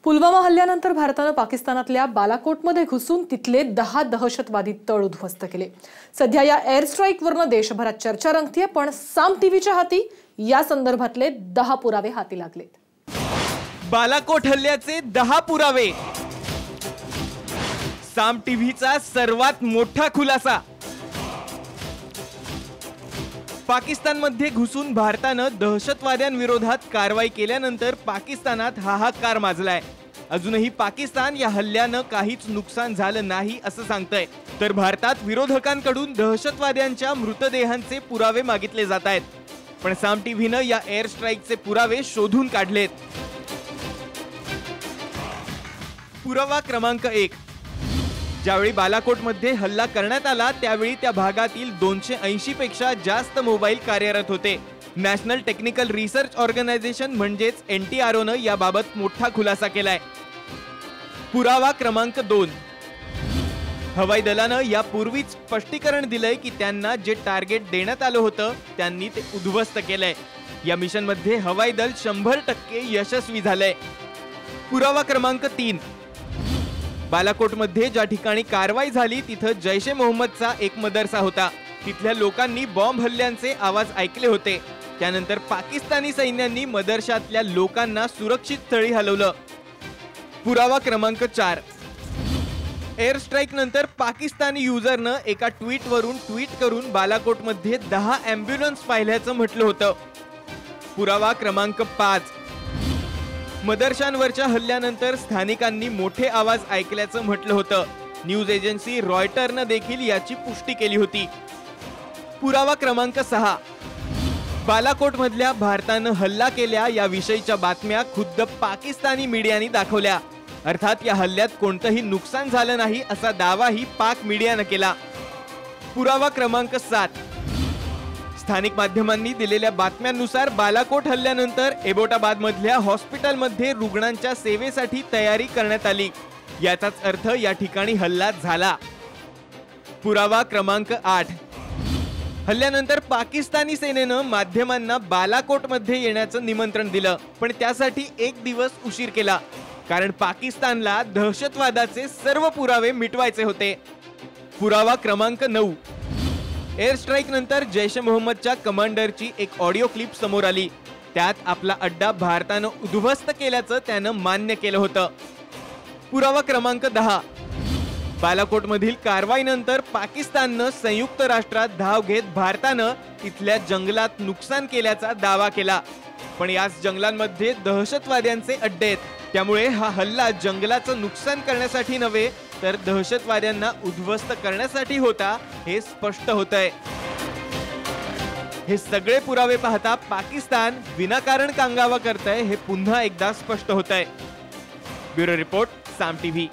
पुलवामा हल्ल्यानंतर भारताने पाकिस्तानातल्या बालाकोटमध्ये घुसून तिथले 10 दहशतवादी तळ उद्ध्वस्त केले। सध्या या एअर स्ट्राईकवरनं देशभरात चर्चा रंगतीये, पण साम टीव्हीच्या हाती या संदर्भातले 10 पुरावे हाती लागलेत। बालाकोट हल्ल्याचे 10 पुरावे, साम टीव्हीचा सर्वात मोठा खुलासा। पाकिस्तानमध्ये घुसून भारतानं दहशतवाद्यांविरोधात कारवाई केल्यानंतर पाकिस्तानात हाहाकार माजलाय। अजूनही पाकिस्तान या हल्ल्यानं काहीच नुकसान झालं नाही असं सांगतंय, तर भारतात विरोधकांकडून दहशतवाद्यांच्या मृतदेहांचे पुरावे मागितले जात आहेत। पण साम टीव्हीनं या एअर स्ट्राईकचे पुरावे शोधून काढलेत। पुरावा क्रमांक 1, ज्यावेळी बालाकोटमध्ये हल्ला करण्यात आला त्यावेळी त्या भागातील 280 पेक्षा जास्त मोबाईल कार्यरत होते। नॅशनल टेक्निकल रिसर्च ऑर्गनायझेशन म्हणजेच NTROनं याबाबत मोठा खुलासा केलाय। पुरावा क्रमांक 2, हवाई दलानं यापूर्वीच स्पष्टीकरण दिलंय की त्यांना जे टार्गेट देण्यात आलं होतं त्यांनी ते उद्ध्वस्त केलंय। या मिशनमध्ये हवाई दल 100% यशस्वी झालंय। पुरावा क्रमांक 3, बालाकोटमध्ये ज्या ठिकाणी कारवाई झाली तिथं जैश ए मोहम्मदचा एक मदरसा होता। तिथल्या लोकांनी बॉम्ब हल्ल्यांचे आवाज ऐकले होते। त्यानंतर पाकिस्तानी सैन्यांनी मदरशातल्या लोकांना सुरक्षित स्थळी हलवलं। पुरावा क्रमांक 4, एअर स्ट्राईक नंतर पाकिस्तानी युजरनं एका ट्विटवरून ट्विट करून बालाकोटमध्ये 10 ॲम्ब्युलन्स पाहिल्याचं म्हटलं होतं। पुरावा क्रमांक 5, मदरशांवरच्या हल्ल्यानंतर स्थानिकांनी मोठे आवाज ऐकल्याचं म्हटलं होतं। न्यूज एजन्सी रॉयटरनं देखील याची पुष्टी केली होती। पुरावा क्रमांक 6, बालाकोटमधल्या भारतानं हल्ला केल्या याविषयीच्या बातम्या खुद्द पाकिस्तानी मीडियाने दाखवल्या। अर्थात या हल्ल्यात कोणतंही नुकसान झालं नाही असा दावाही पाक मीडियानं केला। पुरावा क्रमांक 7, स्थानिक माध्यमांनी दिलेल्या बातम्यांनुसार बालाकोट हल्ल्यानंतर एबोटाबादमधल्या हॉस्पिटलमध्ये रुग्णांच्या सेवेसाठी तयारी करण्यात आली। याचाच अर्थ या ठिकाणी हल्ला झाला। पुरावा क्रमांक 8, हल्ल्यानंतर पाकिस्तानी सेनेनं माध्यमांना बालाकोटमध्ये येण्याचं निमंत्रण दिलं, पण त्यासाठी 1 दिवस उशीर केला, कारण पाकिस्तानला दहशतवादाचे सर्व पुरावे मिटवायचे होते। पुरावा क्रमांक 9, एअर स्ट्राईक नंतर जैश ए मोहम्मदच्या कमांडरची एक ऑडिओ क्लिप समोर आली। त्यात आपला अड्डा भारतानं उद्ध्वस्त केल्याचं त्यानं मान्य केलं होतं। पुरावा क्रमांक 10, बालाकोटमधील कारवाईनंतर पाकिस्ताननं संयुक्त राष्ट्रात धाव घेत भारतानं तिथल्या जंगलात नुकसान केल्याचा दावा केला, पण याच जंगलांमध्ये दहशतवाद्यांचे अड्डे आहेत। त्यामुळे हा हल्ला जंगलाचं नुकसान करण्यासाठी नव्हे तर दहशतवाद्यांना उद्ध्वस्त करण्यासाठी होता हे स्पष्ट होतंय। हे सगळे पुरावे पाहता पाकिस्तान विनाकारण कांगावा करतंय हे पुन्हा एकदा स्पष्ट होतंय। ब्युरो रिपोर्ट, साम टीव्ही।